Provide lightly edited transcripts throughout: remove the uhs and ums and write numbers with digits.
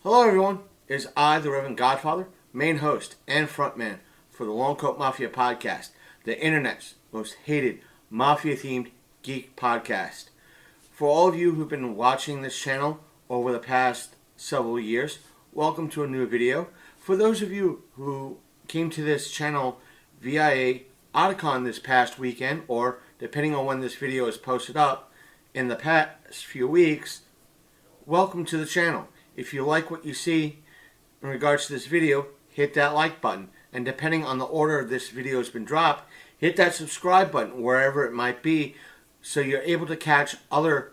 Hello everyone, it is I, the Reverend Godfather, main host and frontman for the Long Coat Mafia podcast, the internet's most hated mafia-themed geek podcast. For all of you who've been watching this channel over the past several years, welcome to a new video. For those of you who came to this channel via Otakon this past weekend, or depending on when this video is posted up, in the past few weeks, welcome to the channel. If you like what you see in regards to this video, hit that like button. And depending on the order this video has been dropped, hit that subscribe button wherever it might be so you're able to catch other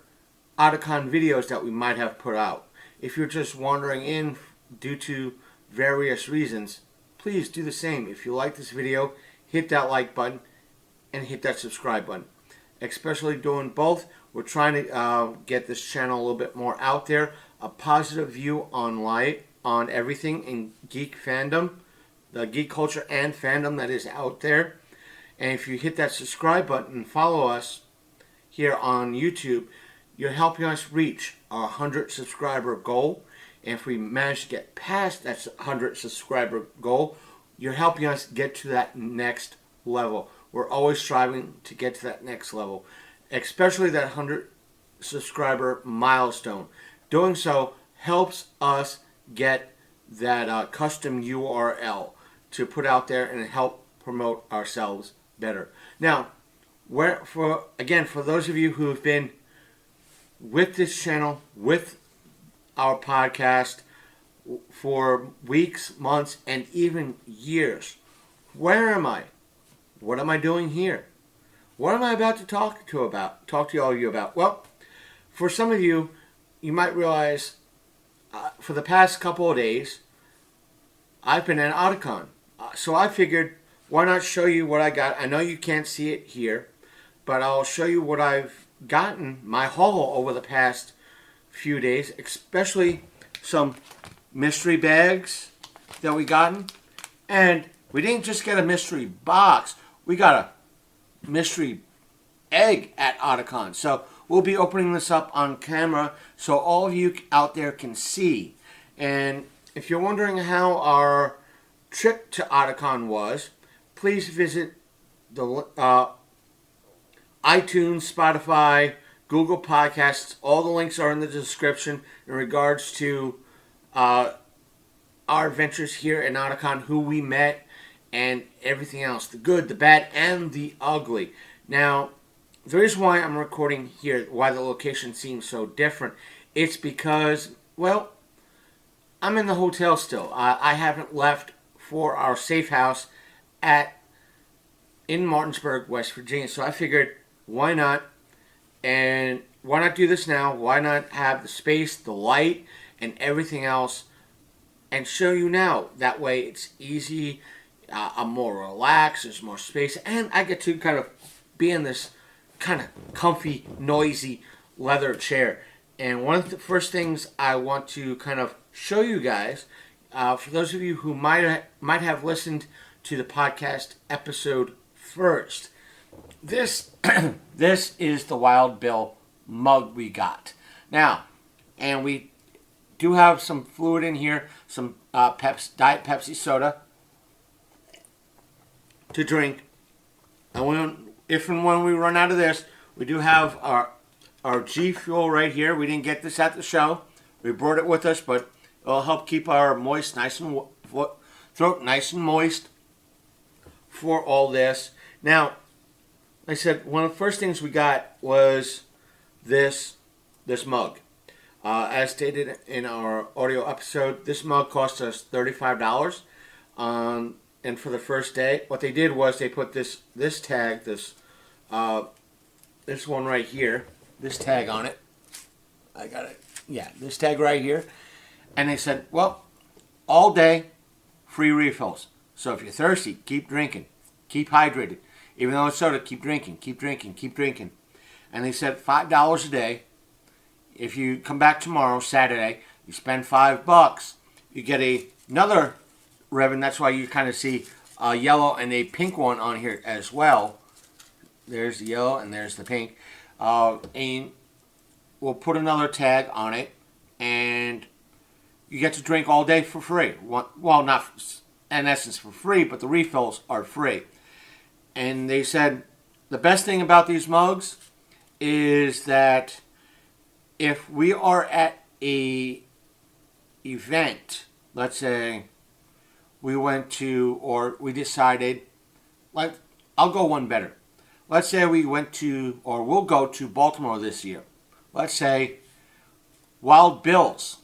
Otakon videos that we might have put out. If you're just wandering in due to various reasons, please do the same. If you like this video, hit that like button and hit that subscribe button. Especially doing both, we're trying to get this channel a little bit more out there. A positive view on everything in geek fandom, the geek culture and fandom that is out there. And if you hit that subscribe button and follow us here on YouTube, you're helping us reach our 100 subscriber goal. And if we manage to get past that 100 subscriber goal, you're helping us get to that next level. We're always striving to get to that next level, especially that 100 subscriber milestone. Doing so helps us get that custom URL to put out there and help promote ourselves better. Now, for those of you who have been with this channel, with our podcast for weeks, months, and even years, where am I? What am I doing here? What am I about to talk to all of you about? Well, for some of you, you might realize for the past couple of days, I've been at Otakon. So I figured, why not show you what I got? I know you can't see it here, but I'll show you what I've gotten, my haul over the past few days, especially some mystery bags that we gotten. And we didn't just get a mystery box, we got a mystery egg at Otakon. So we'll be opening this up on camera so all of you out there can see. And if you're wondering how our trip to Otakon was, please visit the iTunes, Spotify, Google Podcasts. All the links are in the description in regards to our adventures here in Otakon, who we met, and everything else. The good, the bad, and the ugly. Now, the reason why I'm recording here, why the location seems so different, it's because, well, I'm in the hotel still. I haven't left for our safe house in Martinsburg, West Virginia. So I figured, why not? And why not do this now? Why not have the space, the light, and everything else, and show you now? That way it's easy. I'm more relaxed. There's more space, and I get to kind of be in this kind of comfy, noisy leather chair. And one of the first things I want to kind of show you guys, for those of you who might have listened to the podcast episode first, this this is the Wild Bill mug we got. Now, and we do have some fluid in here, some Diet Pepsi soda to drink. And if and when we run out of this, we do have our G Fuel right here. We didn't get this at the show. We brought it with us, but it'll help keep our throat nice and moist for all this. Now, like I said, one of the first things we got was this mug. As stated in our audio episode, this mug cost us $35. And for the first day, what they did was they put this tag, this one right here, this tag on it. I got it. Yeah, this tag right here. And they said, well, all day, free refills. So if you're thirsty, keep drinking. Keep hydrated. Even though it's soda, keep drinking, keep drinking, keep drinking. And they said $5 a day. If you come back tomorrow, Saturday, you spend $5, you get another ribbon. That's why you kind of see a yellow and a pink one on here as well. There's the yellow and there's the pink. And we'll put another tag on it, and you get to drink all day for free. Well, not in essence for free, but the refills are free. And they said the best thing about these mugs is that if we are at a event, let's say we went to, or we decided, like, I'll go one better. Let's say we went to, or we'll go to Baltimore this year. Let's say Wild Bill's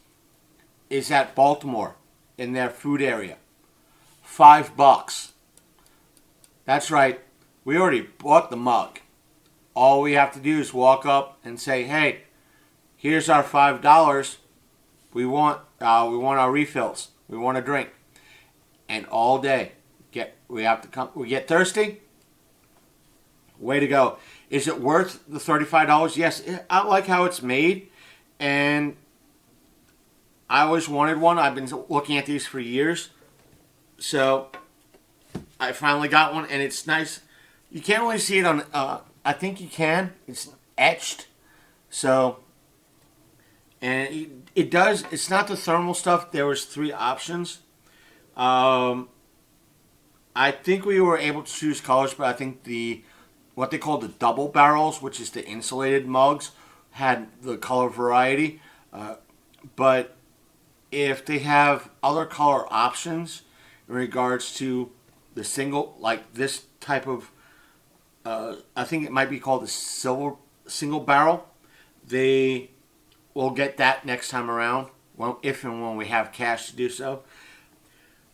is at Baltimore in their food area. $5. That's right. We already bought the mug. All we have to do is walk up and say, "Hey, here's our $5. We want our refills. We want a drink." And all day, we get thirsty. Way to go! Is it worth the $35? Yes. I like how it's made, and I always wanted one. I've been looking at these for years, so I finally got one, and it's nice. You can't really see it on. I think you can. It's etched, so. And it does. It's not the thermal stuff. There was 3 options. I think we were able to choose colors, but I think what they call the double barrels, which is the insulated mugs, had the color variety. But if they have other color options in regards to the single, like this type of, I think it might be called the single barrel, they will get that next time around. Well, if and when we have cash to do so.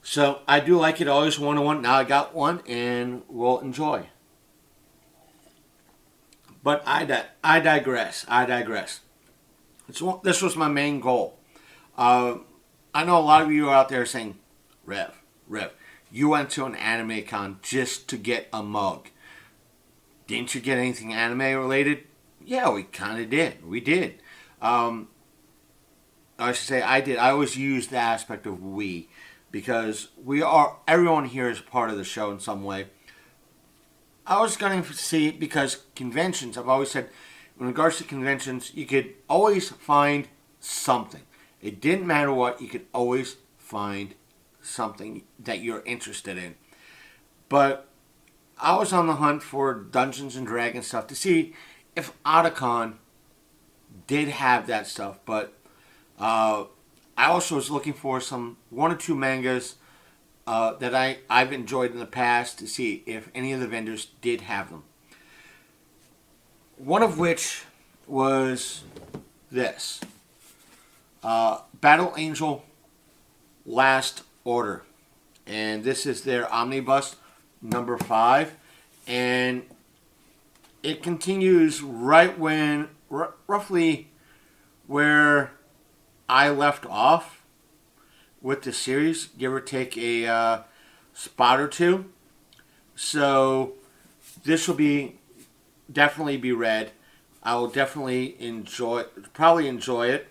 So I do like it. Always one-on-one. Now I got one, and we'll enjoy. But I digress. This was my main goal. I know a lot of you are out there saying, Rev, you went to an anime con just to get a mug. Didn't you get anything anime related? Yeah, we kind of did. We did. I should say I did. I always use the aspect of we, because everyone here is part of the show in some way. I was going to see, because conventions, I've always said, in regards to conventions, you could always find something. It didn't matter what, you could always find something that you're interested in. But I was on the hunt for Dungeons and Dragons stuff to see if Otakon did have that stuff. But I also was looking for 1 or 2 mangas that I've enjoyed in the past to see if any of the vendors did have them. One of which was this. Battle Angel Last Order. And this is their omnibus number 5. And it continues roughly where I left off with the series, give or take a spot or 2. So this will definitely be read. I will definitely probably enjoy it,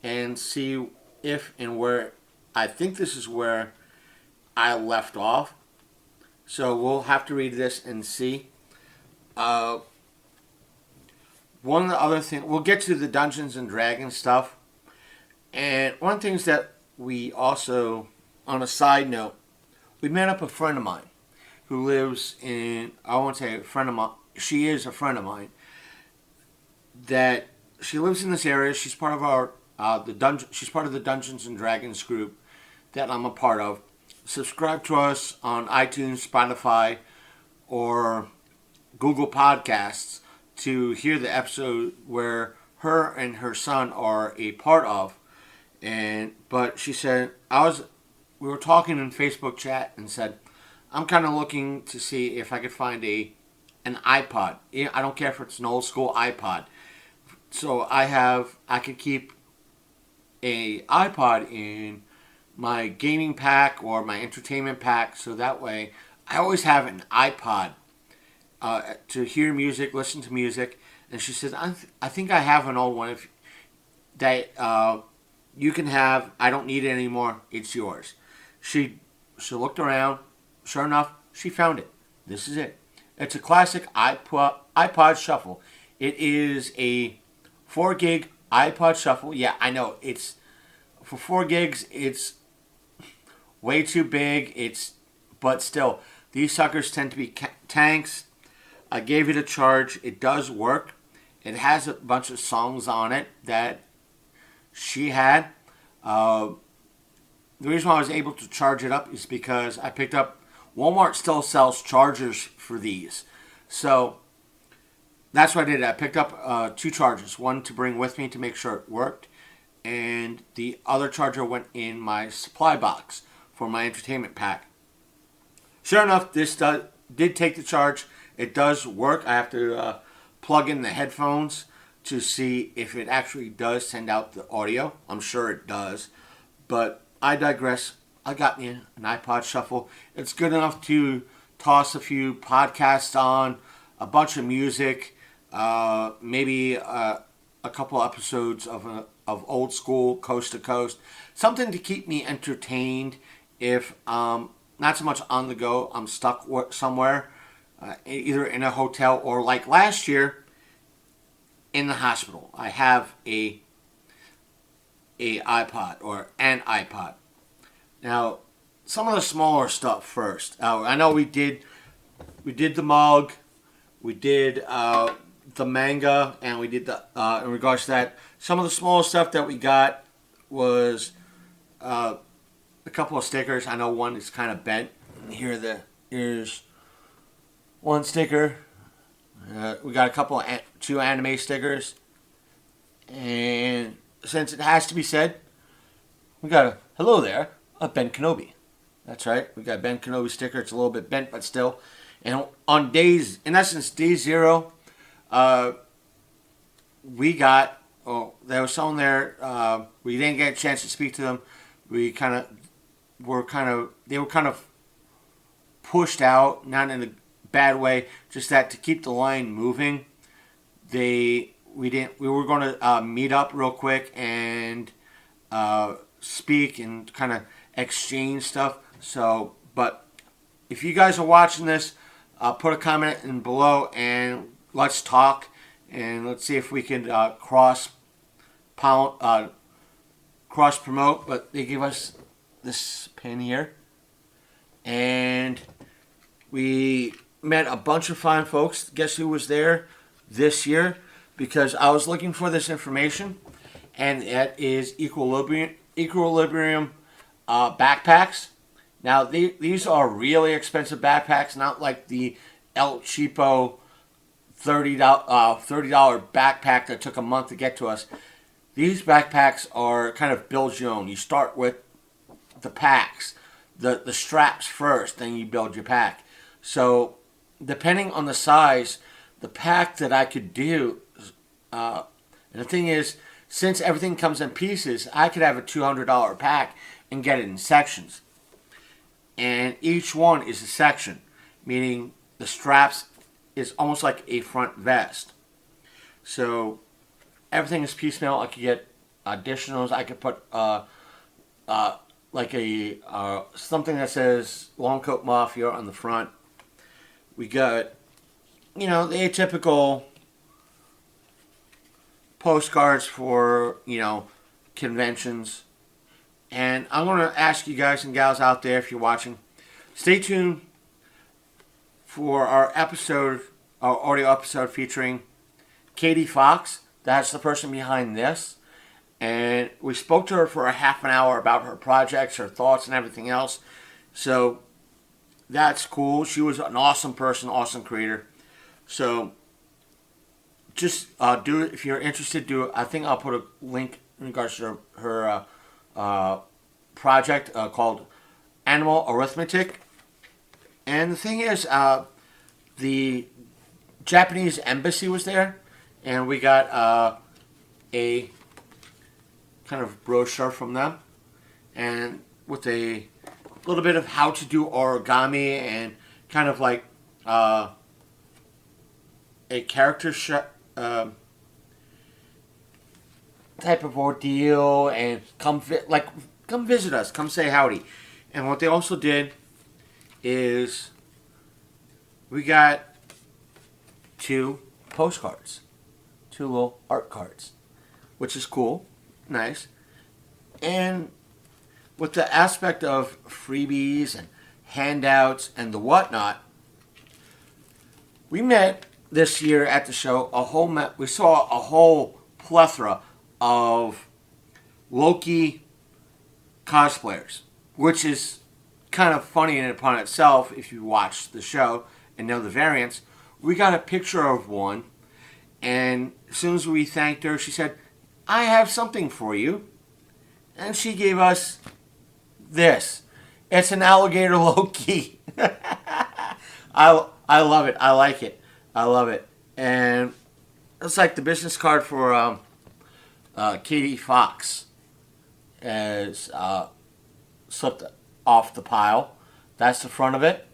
and see if and where. I think this is where I left off. So we'll have to read this and see. One of the other things, we'll get to the Dungeons and Dragons stuff. And one of the things that we also, on a side note, we met up a friend of mine who lives in, I won't say a friend of mine, she is a friend of mine, that she lives in this area. She's part of she's part of the Dungeons and Dragons group that I'm a part of. Subscribe to us on iTunes, Spotify, or Google Podcasts to hear the episode where her and her son are a part of. But she said, we were talking in Facebook chat and said, I'm kind of looking to see if I could find an iPod. I don't care if it's an old school iPod. So I could keep a iPod in my gaming pack or my entertainment pack, so that way I always have an iPod to hear music, listen to music. And she says, I think I have an old one that you can have. I don't need it anymore. It's yours. She looked around. Sure enough, she found it. This is it. It's a classic iPod Shuffle. It is a 4 gig iPod Shuffle. Yeah, I know. It's for 4 gigs, it's way too big. But still, these suckers tend to be tanks. I gave it a charge. It does work. It has a bunch of songs on it that she had. The reason why I was able to charge it up is because I picked up, Walmart still sells chargers for these. So that's what I did. I picked up 2 chargers. One to bring with me to make sure it worked. And the other charger went in my supply box for my entertainment pack. Sure enough, this did take the charge. It does work. I have to plug in the headphones to see if it actually does send out the audio. I'm sure it does. But I digress. I got me an iPod Shuffle. It's good enough to toss a few podcasts on, a bunch of music, maybe a couple episodes of old school, coast to coast. Something to keep me entertained if not so much on the go. I'm stuck somewhere, either in a hotel or like last year in the hospital. I have a iPod or an iPod. Now, some of the smaller stuff first. I know we did the mug, we did the manga, and we did the in regards to that. Some of the smaller stuff that we got was a couple of stickers. I know one is kind of bent. Here's one sticker. We got a couple of 2 anime stickers, and since it has to be said, we got a hello there, a Ben Kenobi. That's right, we got a Ben Kenobi sticker. It's a little bit bent, but still. And on days, in essence, day 0, we got. Oh, there was someone there. We didn't get a chance to speak to them. They were kind of pushed out, not in a bad way, just that to keep the line moving. We were going to meet up real quick and speak and kind of exchange stuff. So, but if you guys are watching this, put a comment in below and let's talk. And let's see if we can cross promote. But they give us this pin here, and we met a bunch of fine folks. Guess who was there this year? Because I was looking for this information, and it is Equilibrium backpacks. Now these are really expensive backpacks, not like the El Cheapo $30 backpack that took a month to get to us. These backpacks are kind of build your own. You start with the packs, the straps first, then you build your pack. So depending on the size, the pack that I could do, and the thing is, since everything comes in pieces, I could have a $200 pack and get it in sections. And each one is a section, meaning the straps is almost like a front vest. So everything is piecemeal. I could get additionals. I could put like a something that says Long Coat Mafia on the front. We got, the atypical postcards for, conventions. And I'm going to ask you guys and gals out there, if you're watching, stay tuned for our audio episode featuring Katie Fox. That's the person behind this. And we spoke to her for a half an hour about her projects, her thoughts, and everything else. So that's cool. She was an awesome person, awesome creator. So just do it. If you're interested, do it. I think I'll put a link in regards to her project called Animal Arithmetic. And the thing is, the Japanese embassy was there, and we got a kind of brochure from them, and with a little bit of how to do origami and kind of like a character type of ordeal, and come visit us, come say howdy. And what they also did is we got 2 postcards, 2 little art cards, which is cool, nice. And with the aspect of freebies and handouts and the whatnot, we met this year at the show we saw a whole plethora of Lowkey cosplayers, which is kind of funny in and upon itself if you watch the show and know the variants. We got a picture of one, and as soon as we thanked her, she said, "I have something for you." And she gave us this. It's an alligator Lowkey. I love it. I like it. I love it. And it's like the business card for Katie Fox as slipped off the pile. That's the front of it.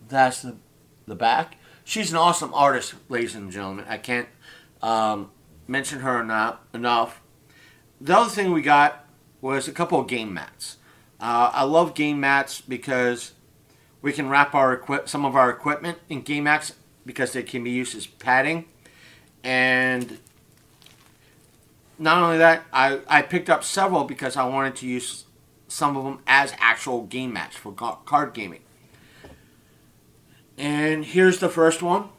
That's the back. She's an awesome artist, ladies and gentlemen. I can't mention her enough. The other thing we got was a couple of game mats. I love game mats because we can wrap some of our equipment in game mats because they can be used as padding. And not only that, I picked up several because I wanted to use some of them as actual game mats for card gaming. And here's the first one.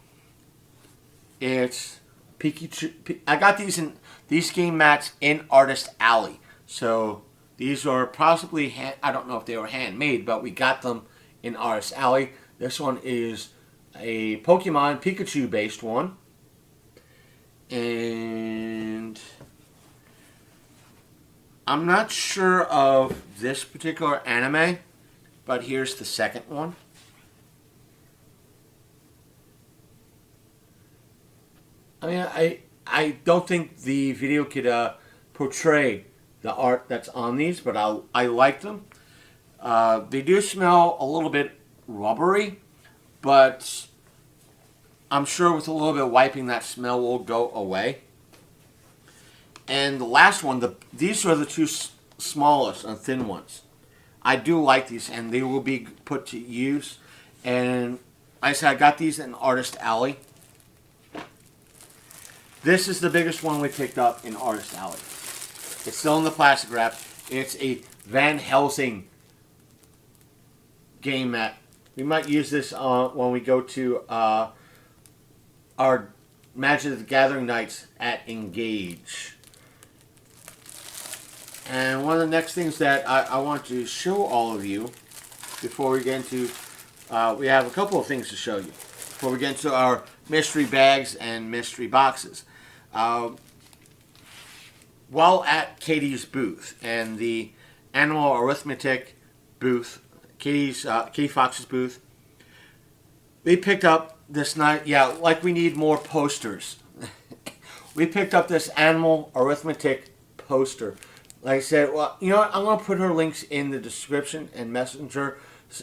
It's Pikachu. I got these game mats in Artist Alley. So these are possibly I don't know if they were handmade, but we got them in Artist Alley. This one is a Pokemon Pikachu based one. And I'm not sure of this particular anime, but here's the second one. I mean, I don't think the video could portray the art that's on these, but I like them. They do smell a little bit rubbery, but I'm sure with a little bit of wiping that smell will go away. And the last one, these are the two smallest and thin ones. I do like these, and they will be put to use. And like I said, I got these in Artist Alley. This is the biggest one we picked up in Artist Alley. It's still in the plastic wrap. It's a Van Helsing game mat. We might use this when we go to our Magic the Gathering nights at Engage. And one of the next things that I want to show all of you before we get into, we have a couple of things to show you before we get into our mystery bags and mystery boxes. While at Katie's booth and the Animal Arithmetic booth, Katie Fox's booth, we picked up this night. Yeah, like we need more posters. We picked up this Animal Arithmetic poster. Like I said, well, you know what? I'm gonna put her links in the description and message her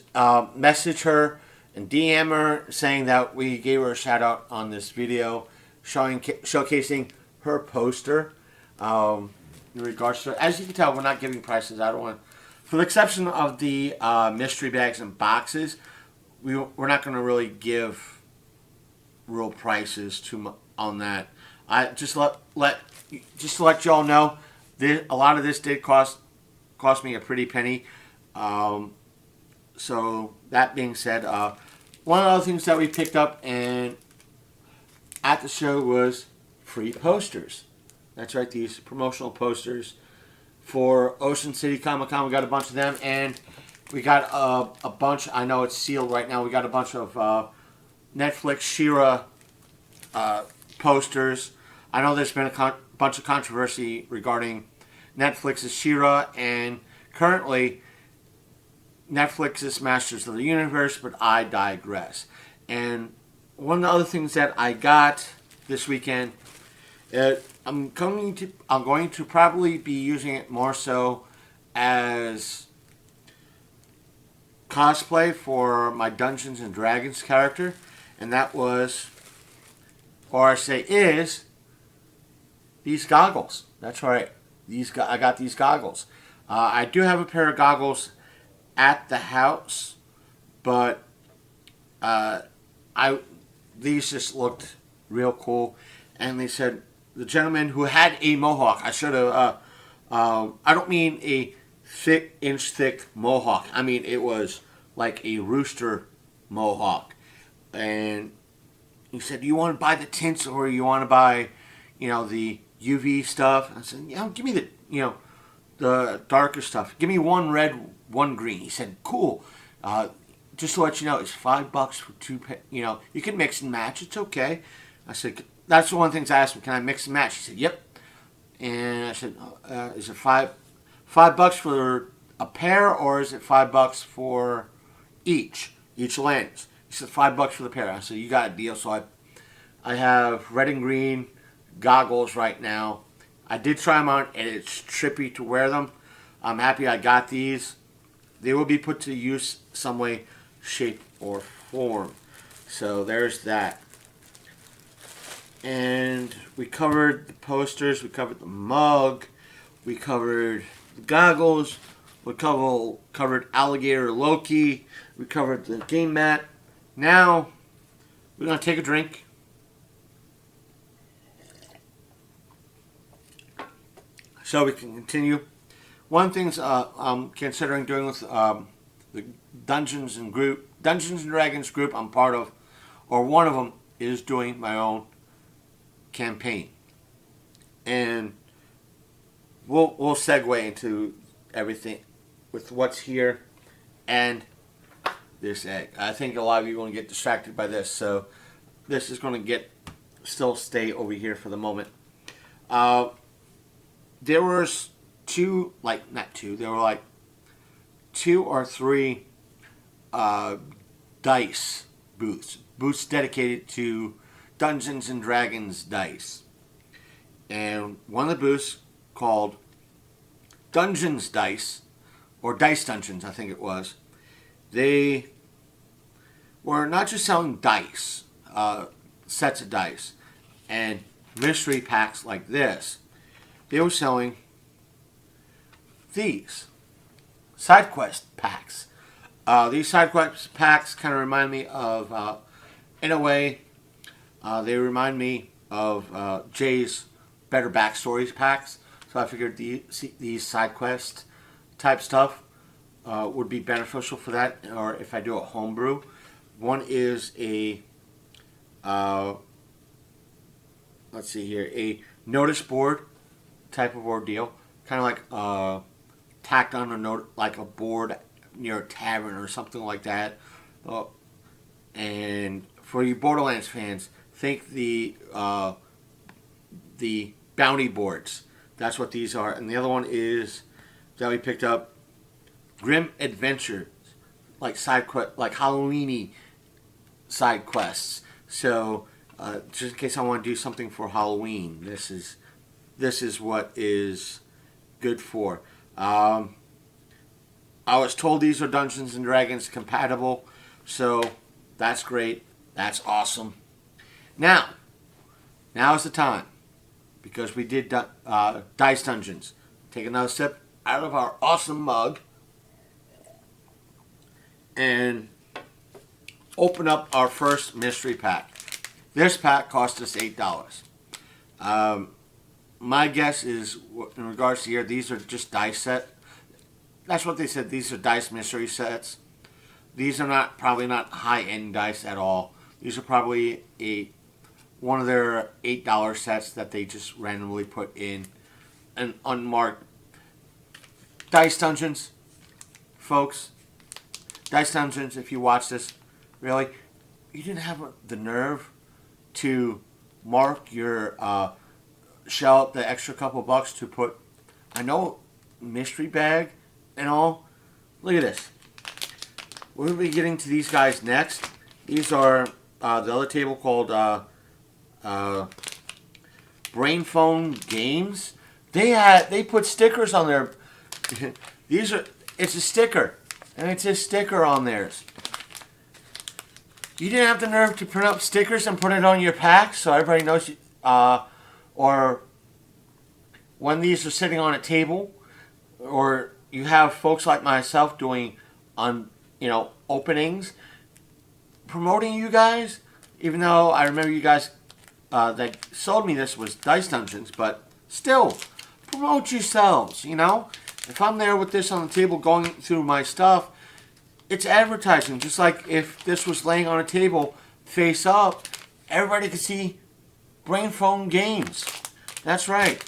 and DM her saying that we gave her a shout out on this video, showcasing her poster. In regards to, as you can tell, we're not giving prices. I don't want, for the exception of the mystery bags and boxes, we're not going to really give real prices on that. I just to let y'all know, a lot of this did cost me a pretty penny. So that being said, one of the other things that we picked up and at the show was free posters. That's right, these promotional posters for Ocean City Comic Con. We got a bunch of them, and we got a bunch. I know it's sealed right now. We got a bunch of Netflix She-Ra posters. I know there's been a bunch of controversy regarding Netflix's She-Ra, and currently Netflix's Masters of the Universe, but I digress. And one of the other things that I got this weekend, I'm going to probably be using it more so as cosplay for my Dungeons and Dragons character, and that was, or I say is, these goggles. That's right. I got these goggles. I do have a pair of goggles at the house, but these just looked real cool, and they said the gentleman who had a mohawk. I should have. I don't mean a inch thick mohawk. I mean it was like a rooster mohawk. And he said, "Do you want to buy the tints or you want to buy, the UV stuff?" I said, "Yeah, give me the darker stuff. Give me one red, one green." He said, "Cool. Just to let you know, it's $5 for two. You can mix and match. It's okay." I said, "That's one of the things I asked him. Can I mix and match?" He said, "Yep." And I said, "Is it $5 for a pair, or is it $5 for each lens?" He said, $5 for the pair. I said, "You got a deal." So I have red and green goggles right now. I did try them on, and it's trippy to wear them. I'm happy I got these. They will be put to use some way, shape, or form. So there's that. And we covered the posters. We covered the mug. We covered the goggles. We covered alligator Lowkey. We covered the game mat. Now, we're going to take a drink. So we can continue. One of the things I'm considering doing with the Dungeons and Dragons group I'm part of, or one of them, is doing my own campaign. And we'll segue into everything with what's here and this egg. I think a lot of you are going to get distracted by this, so this is going to still stay over here for the moment. There was two or three dice booths dedicated to Dungeons and Dragons dice. And one of the booths called Dungeons Dice, or Dice Dungeons, I think it was. They were not just selling dice, sets of dice, and mystery packs like this. They were selling these side quest packs. These side quest packs kind of remind me of, in a way, they remind me of Jay's Better Backstories packs. So I figured these side quest type stuff would be beneficial for that, or if I do a homebrew. One is a, let's see here, a notice board type of ordeal, kind of like tacked on a note, like a board near a tavern or something like that. And for you Borderlands fans, think the bounty boards. That's what these are. And the other one is that we picked up, Grim Adventures, like side quest, like Halloween-y side quests. So just in case I want to do something for Halloween, this is what is good for. I was told these are Dungeons and Dragons compatible, so that's great. That's awesome. Now is the time, because we did Dice Dungeons. Take another sip out of our awesome mug and open up our first mystery pack. This pack cost us $8. My guess is, in regards to here, these are just dice set. That's what they said. These are dice mystery sets. These are probably not high-end dice at all. These are probably one of their $8 sets that they just randomly put in an unmarked. Dice Dungeons, folks. Dice Dungeons, if you watch this, really, you didn't have the nerve to mark your, shell up the extra couple bucks to put, I know, mystery bag and all. Look at this. We'll be getting to these guys next. These are the other table called Brain Phone Games. They put stickers on their. It's a sticker, and it's a sticker on theirs. You didn't have the nerve to print up stickers and put it on your pack so everybody knows. Or when these are sitting on a table, or you have folks like myself doing openings, promoting you guys. Even though I remember you guys that sold me this was Dice Dungeons, but still, promote yourselves, you know? If I'm there with this on the table going through my stuff, it's advertising. Just like if this was laying on a table face up, everybody could see Brain Phone Games. That's right.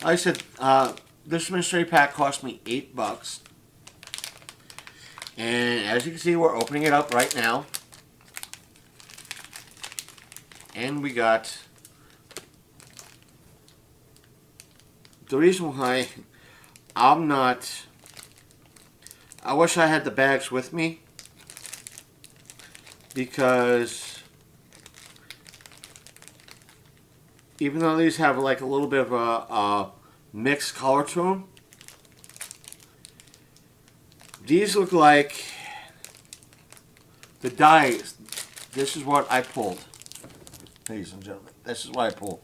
Like I said, this mystery pack cost me $8. And as you can see, we're opening it up right now. And we got... The reason why I'm not... I wish I had the bags with me. Because... even though these have like a little bit of a mixed color to them, these look like the dice. This is what I pulled, ladies and gentlemen. This is what I pulled.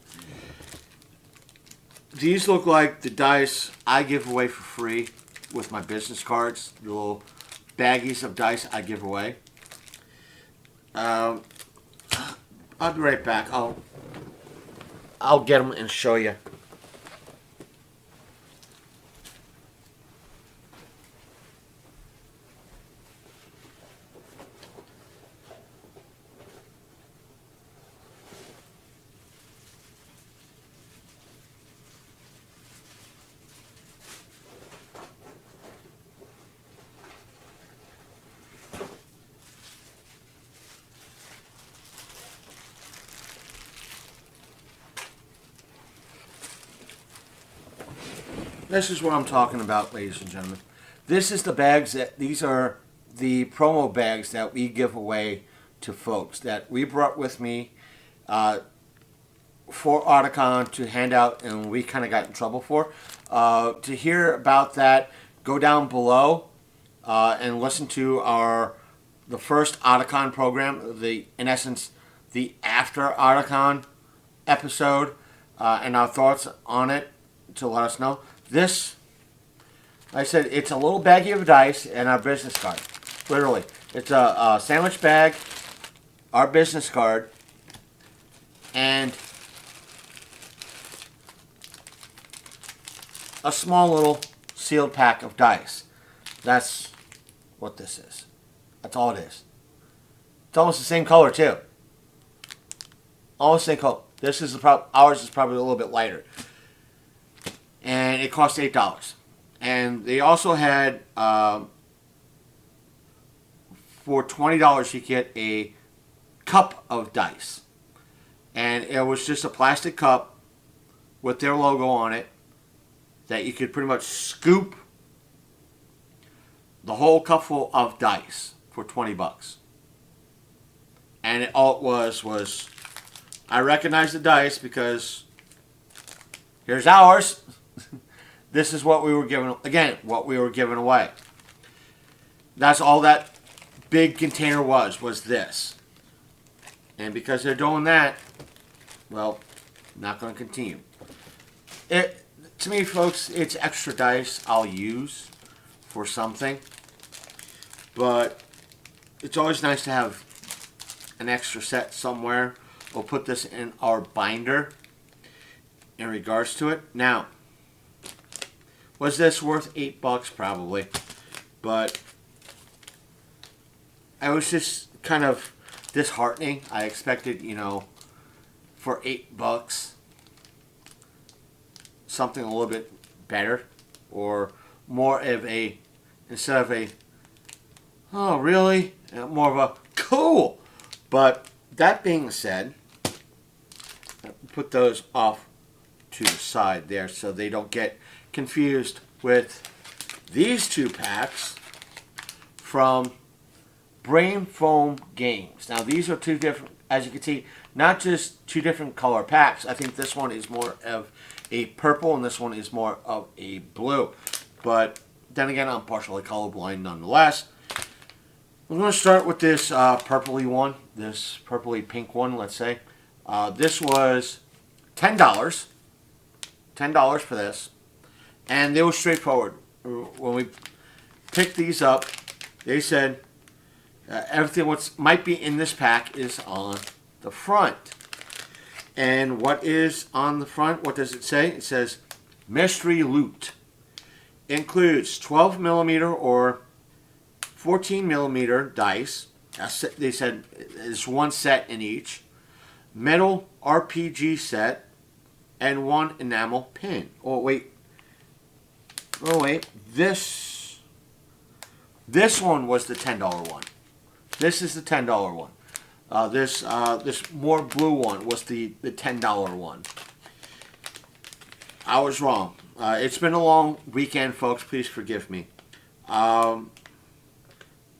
These look like the dice I give away for free with my business cards. The little baggies of dice I give away. I'll be right back. I'll get them and show you. This is what I'm talking about, ladies and gentlemen. This is the bags these are the promo bags that we give away to folks that we brought with me for Otakon to hand out, and we kind of got in trouble for. To hear about that, go down below and listen to the first Otakon program, in essence, the after Otakon episode, and our thoughts on it to let us know. This, like I said, it's a little baggie of dice and our business card. Literally. It's a sandwich bag, our business card, and a small little sealed pack of dice. That's what this is. That's all it is. It's almost the same color, too. Almost the same color. This is ours is probably a little bit lighter. And it cost $8. And they also had, for $20, you get a cup of dice. And it was just a plastic cup with their logo on it that you could pretty much scoop the whole cupful of dice for $20. And all it was I recognized the dice because here's ours. This is what we were giving, again, what we were giving away. That's all that big container was this. And because they're doing that, well, not going to continue. To me, folks, it's extra dice I'll use for something. But it's always nice to have an extra set somewhere. We'll put this in our binder in regards to it. Now, was this worth $8? Probably. But I was just kind of disheartening. I expected, for $8, something a little bit better. Or more of instead of oh really? More of a cool. But that being said, put those off to the side there so they don't get confused with these two packs from Brain Foam Games. Now these are two different, as you can see, not just two different color packs. I think this one is more of a purple and this one is more of a blue. But then again, I'm partially colorblind nonetheless. I'm going to start with this purpley one, this purpley pink one, let's say. This was $10. $10 for this. And they were straightforward. When we picked these up, they said everything what might be in this pack is on the front. And what is on the front? What does it say? It says mystery loot. Includes 12 millimeter or 14 millimeter dice. They said there's one set in each. Metal RPG set and one enamel pin. Oh wait. This one was the $10 one. This is the $10 one. This more blue one was the $10 one. I was wrong. It's been a long weekend, folks. Please forgive me.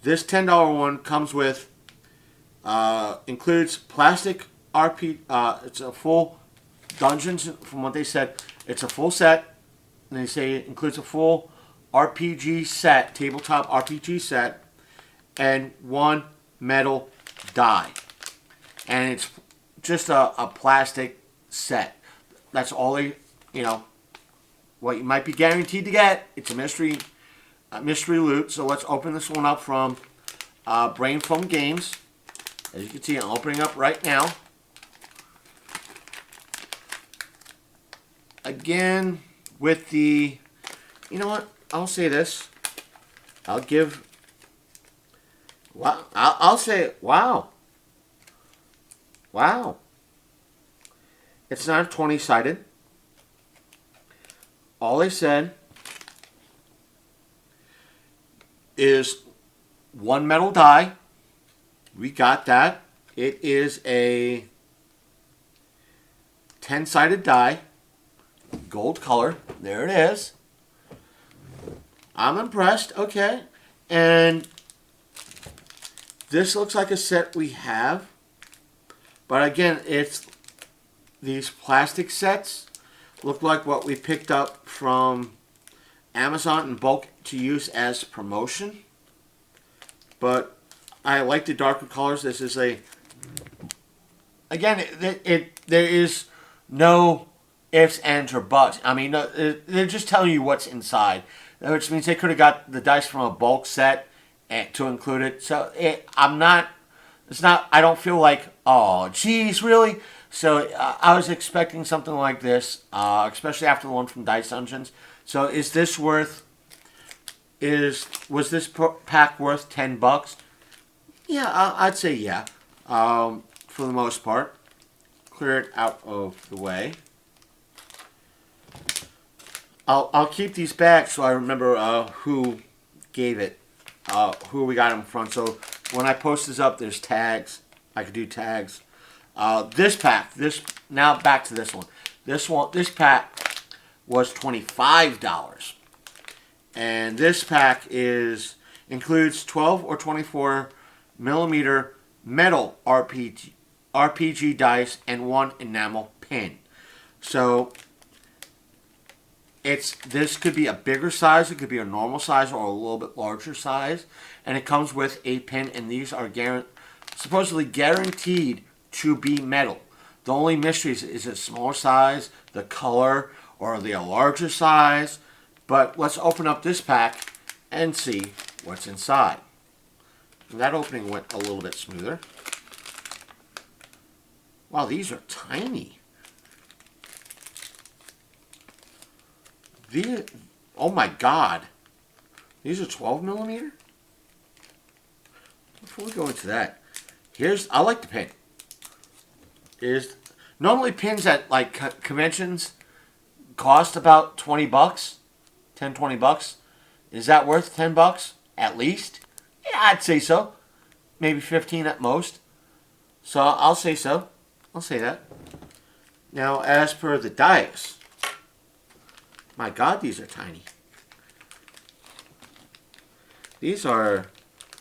This $10 one comes with, includes plastic RP. It's a full Dungeons, from what they said, it's a full set. And they say it includes a full RPG set, tabletop RPG set, and one metal die. And it's just a plastic set. That's all they, what you might be guaranteed to get. It's a mystery loot. So let's open this one up from Brain Foam Games. As you can see, I'm opening up right now. Again, with the, you know what? I'll say this. I'll say, wow. Wow. It's not 20-sided. All they said is one metal die. We got that. It is a 10-sided die. Gold color. There it is. I'm impressed. Okay. And this looks like a set we have. But again, it's these plastic sets look like what we picked up from Amazon in bulk to use as promotion. But I like the darker colors. This is a, again, there is no ifs, ands, or buts. I mean, they're just telling you what's inside, which means they could have got the dice from a bulk set to include it. So I don't feel like, oh, geez, really? So I was expecting something like this, especially after the one from Dice Dungeons. So was this pack worth $10? Yeah, I'd say yeah, for the most part. Clear it out of the way. I'll keep these back so I remember who gave it, who we got them from. So when I post this up, there's tags. I could do tags. This pack, now back to this one. This pack was $25, and this pack includes 12 or 24 millimeter metal RPG dice and one enamel pin. So this could be a bigger size, it could be a normal size, or a little bit larger size, and it comes with a pin, and these are supposedly guaranteed to be metal. The only mystery is a smaller size, the color, or the larger size. But let's open up this pack and see what's inside. And that opening went a little bit smoother. Wow, these are tiny. Oh my God. These are 12 millimeter? Before we go into that, I like the pin. Normally pins at like conventions cost about $20, 10, $20. Is that worth $10 at least? Yeah, I'd say so. Maybe 15 at most. So I'll say so. I'll say that. Now, as per the dice, my God, these are tiny. These are,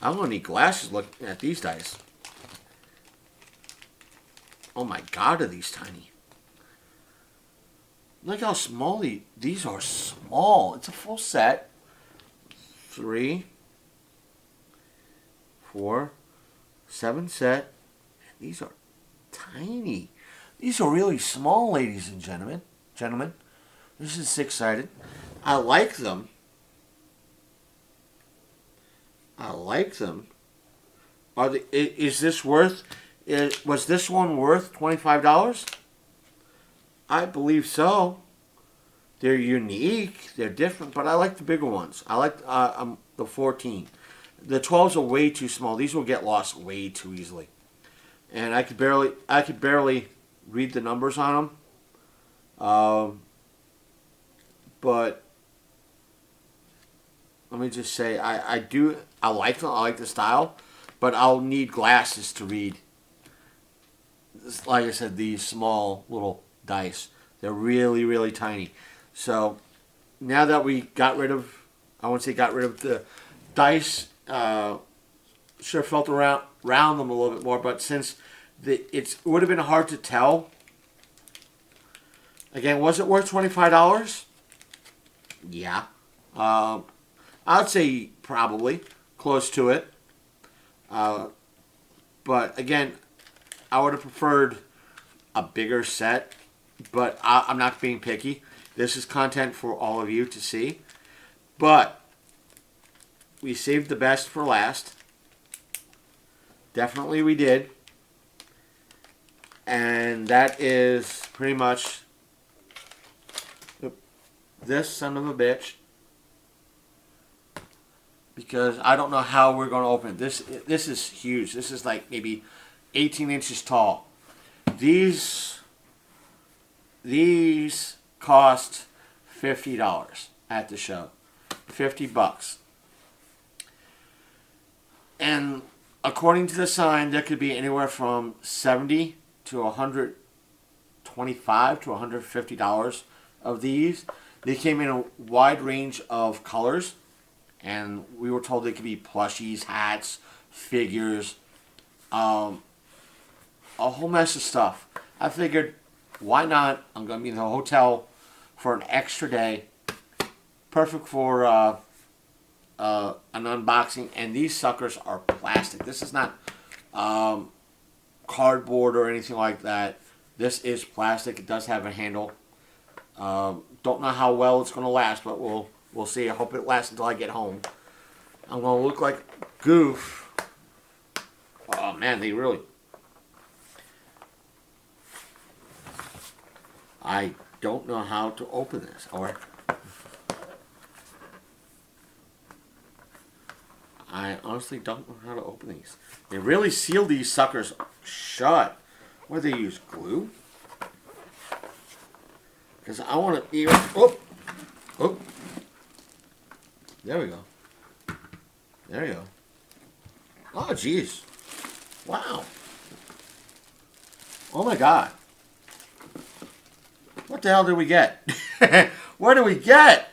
I'm going to need glasses looking at these dice. Oh my God, are these tiny. Look how small these are. Small. It's a full set. 3, 4, 7 set. These are tiny. These are really small, ladies and gentlemen. This is 6-sided. I like them. Was this one worth $25? I believe so. They're unique. They're different, but I like the bigger ones. I like the 14. The 12s are way too small. These will get lost way too easily. And I could barely read the numbers on them. But let me just say, I like them. I like the style, but I'll need glasses to read. Like I said, these small little dice. They're really, really tiny. So now that we got rid of the dice, should have felt around them a little bit more. But since it would have been hard to tell. Again, was it worth $25? Yeah. I'd say probably close to it. But again, I would have preferred a bigger set, but I'm not being picky. This is content for all of you to see. But we saved the best for last. Definitely we did. And that is pretty much this son of a bitch. Because I don't know how we're going to open it. This is huge. This is like maybe 18 inches tall. These cost $50 at the show. $50. And according to the sign, there could be anywhere from $70 to $125 to $150 of these. They came in a wide range of colors. And we were told they could be plushies, hats, figures, a whole mess of stuff. I figured, why not? I'm going to be in the hotel for an extra day. Perfect for an unboxing. And these suckers are plastic. This is not cardboard or anything like that. This is plastic. It does have a handle. Don't know how well it's going to last, but we'll see. I hope it lasts until I get home. I'm going to look like goof. Oh, man, they really... I don't know how to open this. I honestly don't know how to open these. They really seal these suckers shut. What do they use? Glue? Because I want to... Oh! There we go. There you go. Oh, jeez. Wow. Oh, my God. What the hell did we get? What did we get?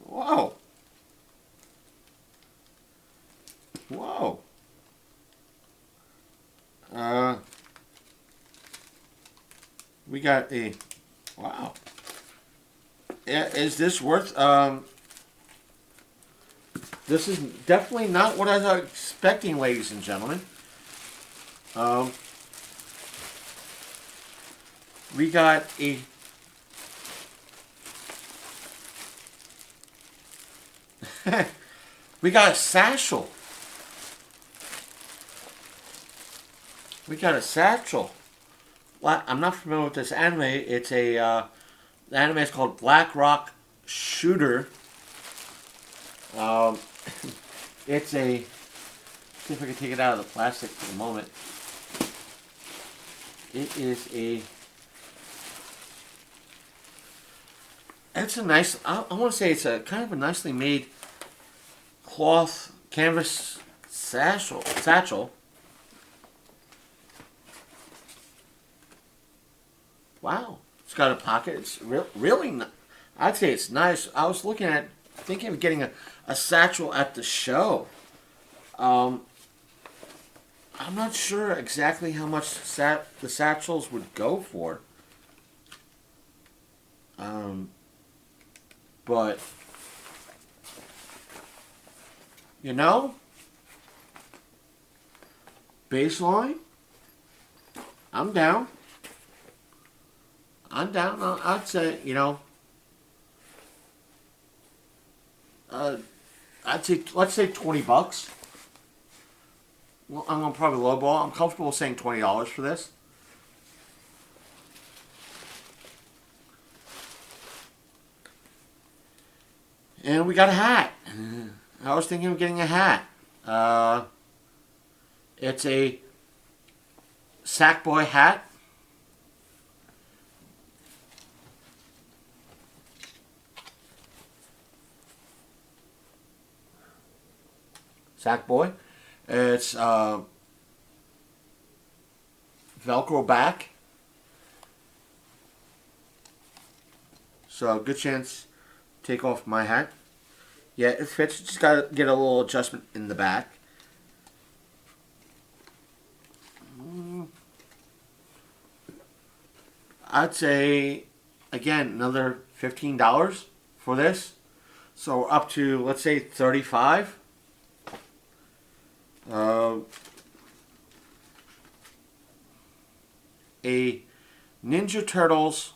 Whoa. Whoa. We got a... Wow. Is this worth... This is definitely not what I was expecting, ladies and gentlemen. We got a... we got a satchel. We got a satchel. I'm not familiar with this anime. It's a... the anime is called Black Rock Shooter. It's a... See if I can take it out of the plastic for the moment. It is a... It's a nice... I want to say it's a kind of a nicely made cloth canvas satchel. Wow. It's got a pocket. It's really... I'd say it's nice. I was thinking of getting a satchel at the show. I'm not sure exactly how much the satchels would go for. But, you know, baseline, I'm down. I'd say, you know, I'd say, let's say $20. Well, I'm going to probably lowball. I'm comfortable saying $20 for this. And we got a hat. I was thinking of getting a hat. It's a Sackboy hat. Sackboy. It's Velcro back. So good chance to take off my hat. Yeah, it fits. Just got to get a little adjustment in the back. I'd say, again, another $15 for this. So up to, let's say, $35. A Ninja Turtles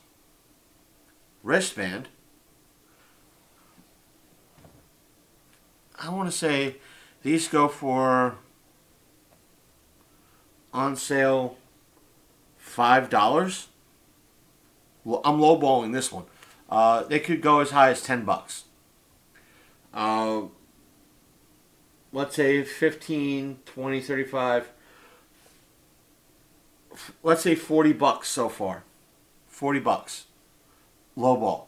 wristband. I want to say these go for, on sale, $5. Well, I'm lowballing this one. They could go as high as $10. Let's say 15, 20, 35. Let's say $40 so far. $40. Lowball.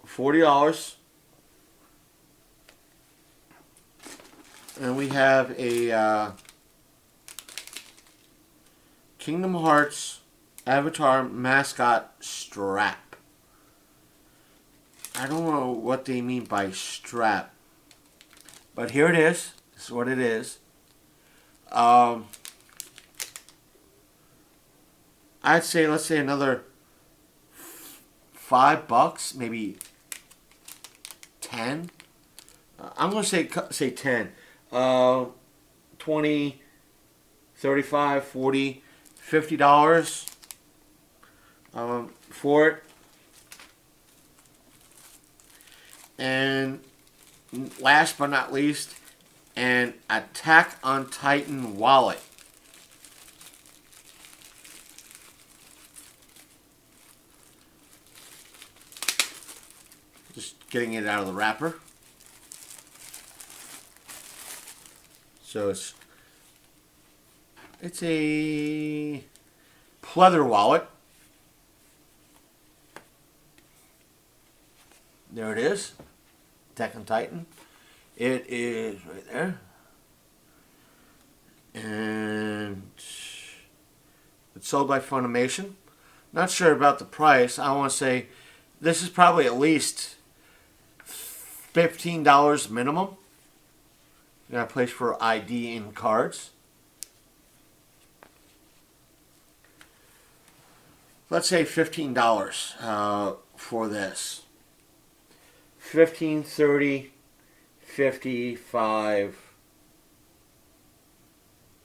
$40. And we have a Kingdom Hearts Avatar mascot strap. I don't know what they mean by strap, but here it is. This is what it is. I'd say, let's say another $5, maybe 10. I'm gonna say 10. 20, 35, 40, $50 for it. And last but not least, an Attack on Titan wallet. Just getting it out of the wrapper. So it's a pleather wallet. There it is. Attack on Titan. It is right there. And it's sold by Funimation. Not sure about the price. I want to say this is probably at least $15 minimum. You got a place for ID and cards. Let's say $15 for this. 15, 30, 55,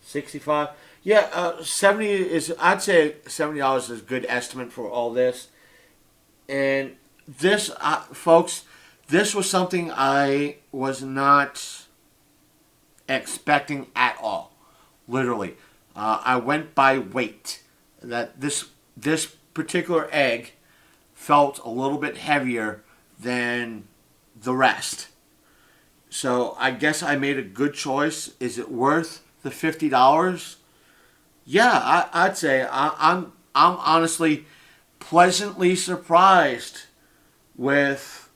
65. Yeah, 70 is, I'd say $70 is a good estimate for all this. And this, folks, this was something I was not expecting at all. Literally. I went by weight. That this particular egg felt a little bit heavier than the rest. So I guess I made a good choice. Is it worth the $50? Yeah, I'd say I'm honestly pleasantly surprised with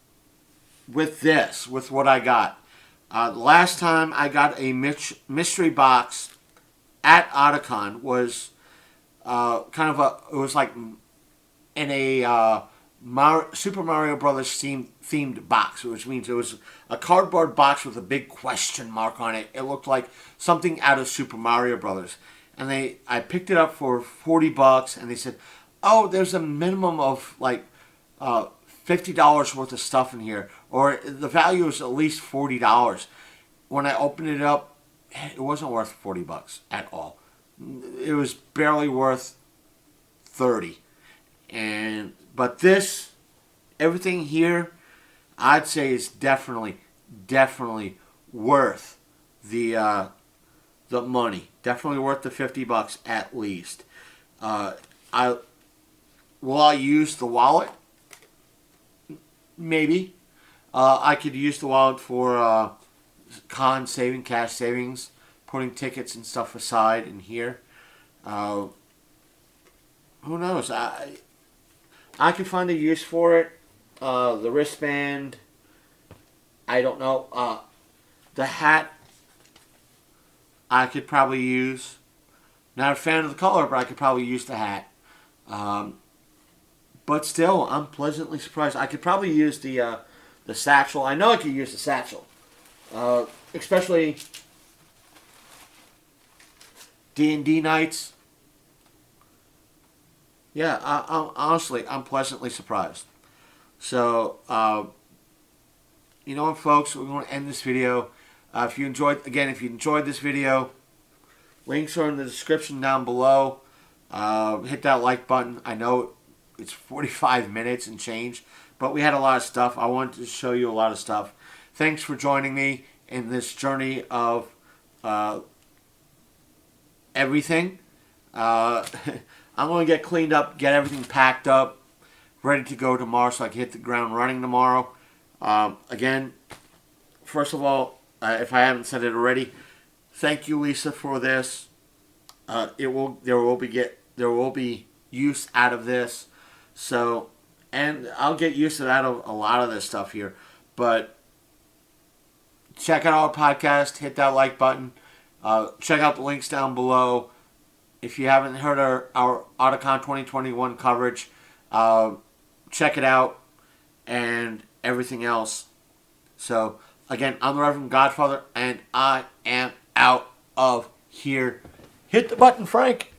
this, with what I got. The last time I got a mystery box at Otakon was it was like in a Super Mario Brothers themed box, which means it was a cardboard box with a big question mark on it. It looked like something out of Super Mario Brothers. And I picked it up for $40, and they said, "Oh, there's a minimum of like $50 worth of stuff in here, or the value is at least $40." When I opened it up, it wasn't worth $40 at all. It was barely worth $30. But this, everything here, I'd say is definitely worth the money. Definitely worth the $50 at least. Will I use the wallet? Maybe. I could use the wallet for cash savings, putting tickets and stuff aside in here. Who knows? I could find a use for it. The wristband, I don't know. The hat, I could probably use. Not a fan of the color, but I could probably use the hat. But still, I'm pleasantly surprised. I could probably use the satchel. I know I could use the satchel. Especially D&D nights. Yeah, honestly, I'm pleasantly surprised. So, you know what, folks? We're going to end this video. If you enjoyed this video, links are in the description down below. Hit that like button. I know it's 45 minutes and change, but we had a lot of stuff. I wanted to show you a lot of stuff. Thanks for joining me in this journey of everything. I'm going to get cleaned up, get everything packed up, ready to go tomorrow so I can hit the ground running tomorrow. Again, first of all, if I haven't said it already, thank you, Lisa, for this. There will be use out of this. So, and I'll get use out of a lot of this stuff here. But check out our podcast, hit that like button. Check out the links down below. If you haven't heard our Otakon 2021 coverage, check it out and everything else. So, again, I'm the Reverend Godfather, and I am out of here. Hit the button, Frank.